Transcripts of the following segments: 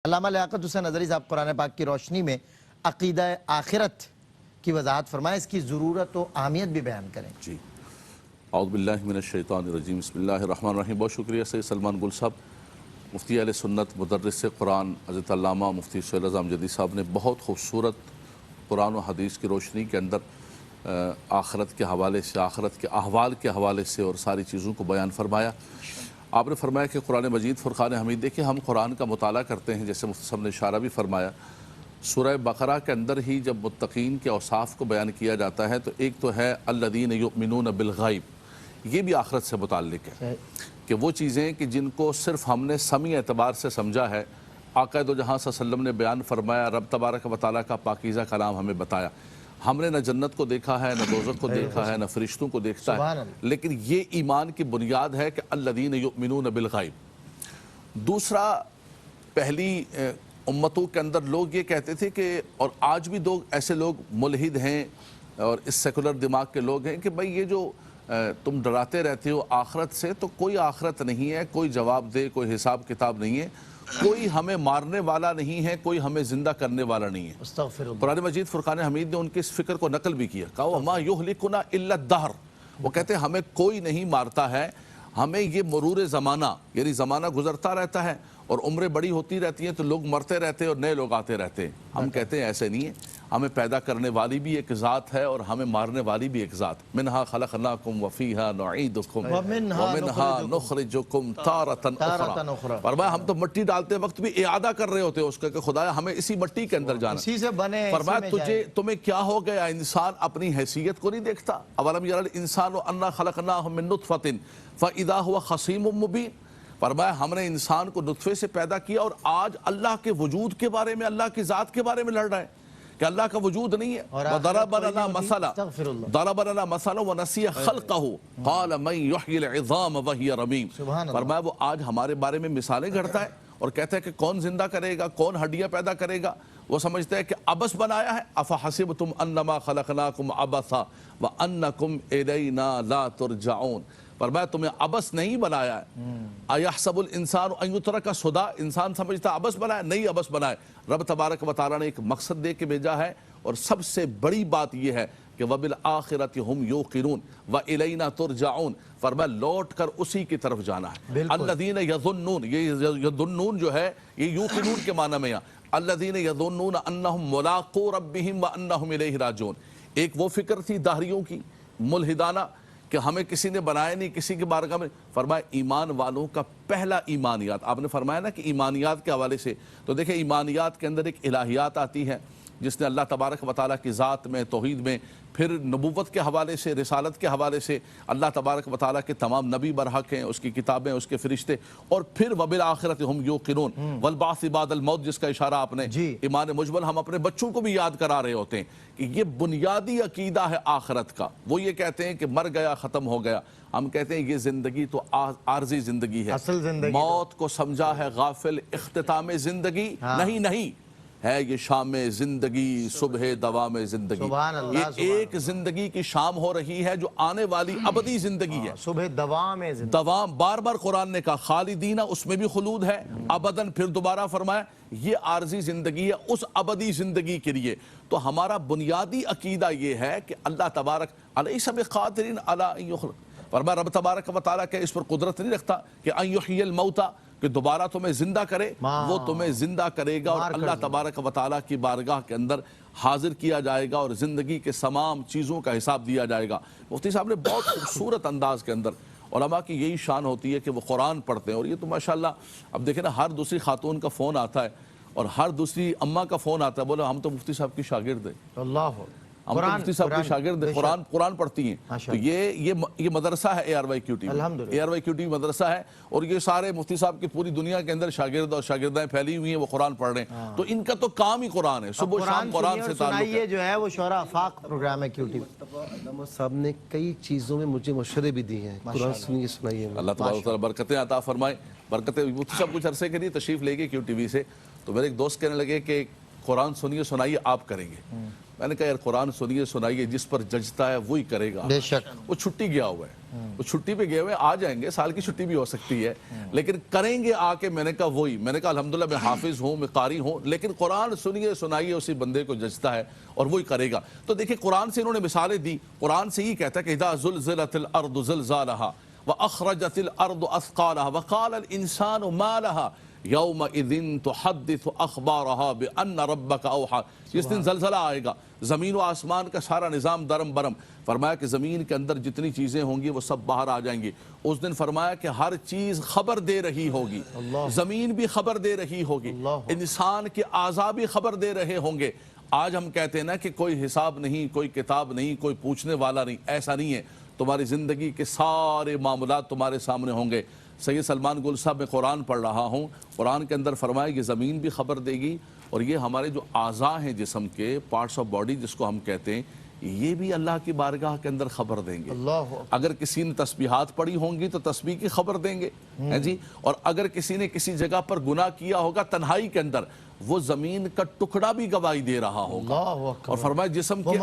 علامہ لیاقت حسین ازہری صاحب قرآن پاک کی روشنی میں عقیدہ آخرت کی وضاحت فرمائیں، اس کی ضرورت و اہمیت بھی بیان کریں۔ جی، اعوذ باللہ من الشیطان الرجیم، بسم اللہ الرحمن الرحیم۔ بہت شکریہ سید سلمان گل صاحب، مفتی اہل سنت، مدرس قرآن حضرت علامہ مفتی سہیل رضا امجدی صاحب نے بہت خوبصورت قرآن و حدیث کی روشنی کے اندر آخرت کے حوالے سے، آخرت کے احوال کے حوالے سے اور ساری چیزوں کو بیان فرمایا۔ آپ نے فرمایا کہ قرآن مجید فرقان حمید، دیکھیں ہم قرآن کا مطالعہ کرتے ہیں، جیسے مفتی صاحب نے اشارہ بھی فرمایا، سورہ بقرہ کے اندر ہی جب متقین کے اوصاف کو بیان کیا جاتا ہے تو ایک تو ہے الذین یؤمنون بالغیب، یہ بھی آخرت سے متعلق ہے کہ وہ چیزیں کہ جن کو صرف ہم نے سمعی اعتبار سے سمجھا ہے، آقا دو جہاں صلی اللہ علیہ وسلم نے بیان فرمایا، رب تبارک و تعالیٰ کا پاکیزہ کلام ہمیں بتایا، ہم نے نہ جنت کو دیکھا ہے، نہ دوزخ کو دیکھا ہے، نہ فرشتوں کو دیکھتا ہے، لیکن یہ ایمان کی بنیاد ہے کہ الذین یؤمنون بالغیب۔ دوسرا، پہلی امتوں کے اندر لوگ یہ کہتے تھے کہ، اور آج بھی ایسے لوگ ملحد ہیں اور اس سیکولر دماغ کے لوگ ہیں کہ بھئی یہ جو تم ڈراتے رہتے ہو آخرت سے، تو کوئی آخرت نہیں ہے، کوئی جواب دے، کوئی حساب کتاب نہیں ہے، کوئی ہمیں مارنے والا نہیں ہے، کوئی ہمیں زندہ کرنے والا نہیں ہے۔ استغفر اللہ۔ قرآن مجید فرقان حمید نے ان کی اس فکر کو نقل بھی کیا، کہا وَمَا يُهْلِكُنَا إِلَّا الدَّهْرُ، وہ کہتے ہیں ہمیں کوئی نہیں مارتا ہے، ہمیں یہ مرور زمانہ، یعنی زمانہ گزرتا رہتا ہے اور عمریں بڑی ہوتی رہتی ہیں تو لوگ مرتے رہتے ہیں اور نئے لوگ آتے رہتے ہیں۔ ہم کہتے ہیں ایسے نہیں ہے، ہمیں پیدا کرنے والی بھی ایک ذات ہے اور ہمیں مارنے والی بھی ایک ذات۔ مِنْهَا خَلَقْنَاكُمْ وَفِيهَا نُعِيدُكُمْ وَمِنْهَا نُخْرِجُكُمْ تَارَةً أُخْرَىٰ۔ فرمایا ہم تو مٹی ڈالتے وقت بھی اعادہ کر رہے ہوتے ہیں اس کا کہ خدایا ہمیں اسی مٹی کے اندر جانا۔ اسی سے بنے، فرمایا تمہیں کیا ہو گیا، انسان اپنی حیثیت کو نہیں دیکھتا؟ اولم یری الانسان انا خلقناه من نطفة فاذا هو خصیم مبین۔ فرمایا ہم نے انسان کو نطفے سے پیدا کیا اور آج اللہ کے وجود کے بارے میں، اللہ کی ذات کے بارے میں لڑ رہا ہے کہ اللہ کا وجود نہیں ہے۔ وَضَرَبَ لَنَا مَثَلًا ضَرَبَ لَنَا مَثَلًا وَنَسِيَ خَلْقَهُ قَالَ مَنْ يُحْيِي الْعِظَامَ وَهِيَ رَمِيمٌ۔ فرمایا وہ آج ہمارے بارے میں مثالیں گھڑتا ہے اور کہتا ہے کہ کون زندہ کرے گا، کون ہڈیاں پیدا کرے گا۔ وہ سمجھتا ہے کہ عبث بنایا ہے۔ أَفَحَسِبْتُمْ أَنَّمَا خَلَقْنَاكُمْ عَبَثًا وَأَنَّكُمْ إِلَيْنَا لَا تُرْجَعُونَ۔ فرمایا تمہیں عبث نہیں بنایا ہے۔ أَيَحْسَبُ الْإِنسَانُ أَن يُتْرَكَ سُدًى، انسان سمجھتا عبث بنایا، نہیں عبث بنایا۔ رب تبارک و تعالیٰ نے ایک مقصد دے کے بھیجا ہے اور سب سے بڑی بات یہ ہے کہ وَبِالْآخِرَةِ هُمْ يُوقِنُونَ وَإِلَيْنَا تُرْجَعُونَ۔ فرمایا لوٹ کر اسی کی طرف جانا ہے۔ الَّذِينَ يَظُنُّونَ، یہ يَظُنُّون جو ہے یہ یوقنون کے معنی میں ہے۔ الَّذِينَ يَظُنُّونَ أَنَّهُمْ مُلَاقُو رَبِّهِمْ وَأَنَّهُمْ إِلَيْهِ رَاجِعُونَ۔ ایک وہ فکر تھی داہریوں کی، ملحدانہ، کہ ہمیں کسی نے بنایا نہیں، کسی کے بارگاہ میں۔ فرمایا ایمان والوں کا پہلا ایمانیات، آپ نے فرمایا نا کہ ایمانیات کے حوالے سے، تو دیکھیں ایمانیات کے اندر ایک الہیات آتی ہے جس نے اللہ تبارک و تعالیٰ کی ذات میں، توحید میں، پھر نبوت کے حوالے سے، رسالت کے حوالے سے اللہ تبارک و تعالیٰ کے تمام نبی برحق ہیں، اس کی کتابیں، اس کے فرشتے، اور پھر وبالآخرۃ ہم یوقنون والبعث بعد الموت، جس کا اشارہ آپ نے ایمان مجمل ہم اپنے بچوں کو بھی یاد کرا رہے ہوتے ہیں کہ یہ بنیادی عقیدہ ہے آخرت کا۔ وہ یہ کہتے ہیں کہ مر گیا ختم ہو گیا، ہم کہتے ہیں یہ زندگی تو عارضی زندگی ہے، اصل زندگی موت کو سمجھا ہے غافل اختتام زندگی، نہیں ہے یہ شام زندگی صبح دوام زندگی۔ یہ ایک زندگی کی شام ہو رہی ہے جو آنے والی ابدی زندگی ہے، صبح دوام زندگی، دوام۔ بار بار قرآن نے کہا خالدین، اس میں بھی خلود ہے، ابداً، پھر دوبارہ فرمایا یہ عارضی زندگی ہے اس ابدی زندگی کے لیے۔ تو ہمارا بنیادی عقیدہ یہ ہے کہ اللہ تبارک الیس بقادر علی ان یخلق، فرمایا رب تبارک و تعالیٰ کہ اس پر قدرت نہیں رکھتا کہ ان یحیی الموتى، کہ دوبارہ تمہیں زندہ کرے، وہ تمہیں زندہ کرے گا اور اللہ تبارک و تعالیٰ کی بارگاہ کے اندر حاضر کیا جائے گا اور زندگی کے تمام چیزوں کا حساب دیا جائے گا۔ مفتی صاحب نے بہت خوبصورت انداز کے اندر، علماء کی یہی شان ہوتی ہے کہ وہ قرآن پڑھتے ہیں، اور یہ تو ماشاءاللہ اب دیکھیں نا ہر دوسری خاتون کا فون آتا ہے اور ہر دوسری اماں کا فون آتا ہے، بولا ہم تو مفتی صاحب کی شاگرد ہیں، اللہ ہم تو مفتی صاحب کی شاگرد ہیں، قرآن پڑھتی ہیں۔ تو یہ مدرسہ ہے ARYQTV، ARYQTV مدرسہ ہے، اور یہ سارے مفتی صاحب کی پوری دنیا کے اندر شاگرد اور شاگردائیں پھیلی ہوئی ہیں، وہ قرآن پڑھ رہے ہیں، تو ان کا تو کام ہی قرآن ہے، صبح و شام قرآن سے تعلق ہے۔ یہ جو ہے وہ شعراء آفاق پروگرام ہے QTV۔ علامہ صاحب نے کئی چیزوں میں مجھے مشورے بھی دیے ہیں، قرآن سنیے سنائیے۔ اللہ تبارک و تعالیٰ برکتیں عطا فرمائے، برکتیں۔ مفتی صاحب کچھ عرصے کے لیے تشریف لے گئے QTV سے، تو میرے ایک دوست کہنے لگے کہ قرآن سنیے سنائیے آپ کریں گے. میں نے کہا یار قرآن سنیے سنائیے جس پر ججتا ہے وہی کرے گا. بے شک. وہ چھٹی گیا ہوا ہے, وہ چھٹی پہ گئے ہوئے آ جائیں گے, سال کی چھٹی بھی ہو سکتی ہے, لیکن کریں گے آ کے. میں نے کہا وہی, میں نے کہا الحمدللہ میں حافظ ہوں, میں قاری ہوں, لیکن قرآن سنیے سنائیے اسی بندے کو ججتا ہے اور وہی کرے گا. تو دیکھیں قرآن سے انہوں نے مثالیں دی. قرآن سے یہ کہتا ہے کہ اذا زلزلت الارض زلزالها واخرجت الارض اثقالها وقال الانسان ما لها یومئذ تحدث اخبارها بان ربک اوحی. جس دن زلزلہ آئے گا, زمین و آسمان کا سارا نظام درم برم. فرمایا کہ زمین کے اندر جتنی چیزیں ہوں گی وہ سب باہر آ جائیں گی. اس دن فرمایا کہ ہر چیز خبر دے رہی ہوگی, زمین بھی خبر دے رہی ہوگی, انسان کے اعضاء بھی خبر دے رہے ہوں گے. آج ہم کہتے ہیں نا کہ کوئی حساب نہیں, کوئی کتاب نہیں, کوئی پوچھنے والا نہیں. ایسا نہیں ہے. تمہاری زندگی کے سارے معاملات تمہارے سامنے ہوں گے. سید سلمان گل صاحب میں قرآن پڑھ رہا ہوں, قرآن کے اندر فرمایا یہ زمین بھی خبر دے گی اور یہ ہمارے جو اعضاء ہیں جسم کے, پارٹس آف باڈی جس کو ہم کہتے ہیں, یہ بھی اللہ کی بارگاہ کے اندر خبر دیں گے. اگر کسی نے تسبیحات پڑھی ہوں گی تو تسبیح کی خبر دیں گے جی. اور اگر کسی نے کسی جگہ پر گناہ کیا ہوگا تنہائی کے اندر, وہ زمین کا ٹکڑا بھی گواہی دے رہا ہوگا. اور فرمایا جسم کے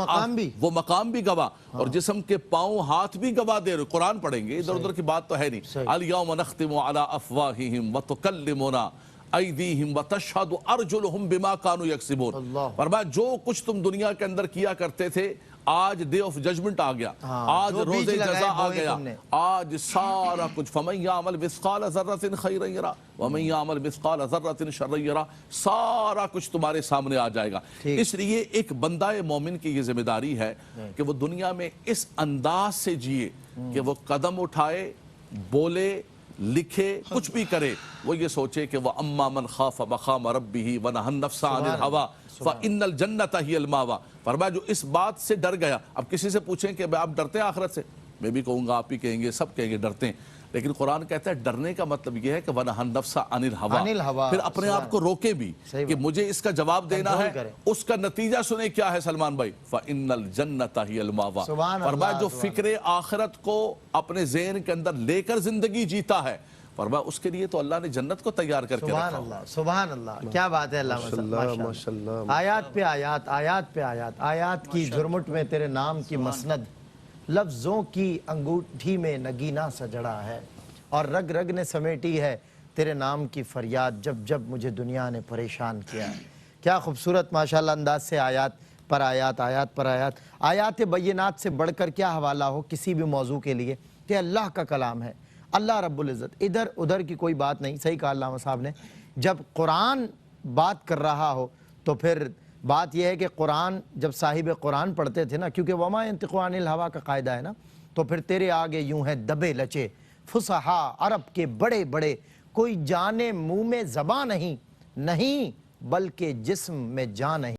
وہ مقام بھی گواہ, اور جسم کے پاؤں ہاتھ بھی گواہ دے رہے. قرآن پڑھیں گے, ادھر ادھر کی بات تو ہے نہیں. الیوم نختم علی افواہہم وتکلمنا ایدیہم وتشہد ارجلہم بما کانوا یکسبون. فرمایا جو کچھ تم دنیا کے اندر کیا کرتے تھے, آج ڈے آف ججمنٹ آ گیا, آج روز جزا آ گیا, آج سارا کچھ. فمن یعمل مثقال ذرۃ خیرا یرہ ومن یعمل مثقال ذرۃ شرا یرہ. سارا کچھ تمہارے سامنے آ جائے گا. اس لیے ایک بندہ مومن کی یہ ذمہ داری ہے کہ وہ دنیا میں اس انداز سے جیے کہ وہ قدم اٹھائے, بولے, لکھے, کچھ بھی کرے, وہ یہ سوچے کہ وَأَمَّا مَنْ خَافَ مَقَامَ رَبِّهِ وَنَهَى النَّفْسَ عَنِ الْهَوَىٰ فَإِنَّ الْجَنَّةَ هِيَ الْمَأْوَىٰ. فرمایا جو اس بات سے ڈر گیا. اب کسی سے پوچھیں کہ آپ ڈرتے ہیں آخرت سے, میں بھی کہوں گا, آپ بھی کہیں گے, سب کہیں گے ڈرتے ہیں. لیکن قرآن کہتا ہے ڈرنے کا مطلب یہ ہے کہ وَنَهَى النَّفْسَ عَنِ الْهَوَىٰ, پھر اپنے آپ کو روکے بھی کہ مجھے اس کا جواب دینا ہے. اس کا نتیجہ سنیں کیا ہے سلمان بھائی, فَإِنَّ الْجَنَّةَ هِيَ الْمَأْوَىٰ. فرمایا جو فکر آخرت کو اپنے ذہن کے اندر لے کر زندگی جیتا ہے, فرمایا اس کے لیے تو اللہ نے جنت کو تیار کر کے رکھا. سبحان اللہ, سبحان اللہ, کیا بات ہے. اللہ ماشاءاللہ. آیات پہ آیات, آیات پہ آیات, آیات کی جھرمٹ میں تیرے نام کی مسند, لفظوں کی انگوٹھی میں نگینہ سجڑا ہے, اور رگ رگ نے سمیٹی ہے تیرے نام کی فریاد جب جب مجھے دنیا نے پریشان کیا. کیا خوبصورت ماشاءاللہ انداز سے آیات پر آیات, آیات پر آیات. آیات بینات سے بڑھ کر کیا حوالہ ہو کسی بھی موضوع کے لیے کہ اللہ کا کلام ہے, اللہ رب العزت, ادھر ادھر کی کوئی بات نہیں. صحیح کہا علامہ صاحب نے. جب قرآن بات کر رہا ہو تو پھر بات یہ ہے کہ قرآن جب صاحب قرآن پڑھتے تھے نا, کیونکہ وما ينطق عن الهوى کا قاعدہ ہے نا, تو پھر تیرے آگے یوں ہے دبے لچے فصحا عرب کے بڑے بڑے, کوئی جانے منہ میں زباں نہیں, نہیں بلکہ جسم میں جان نہیں.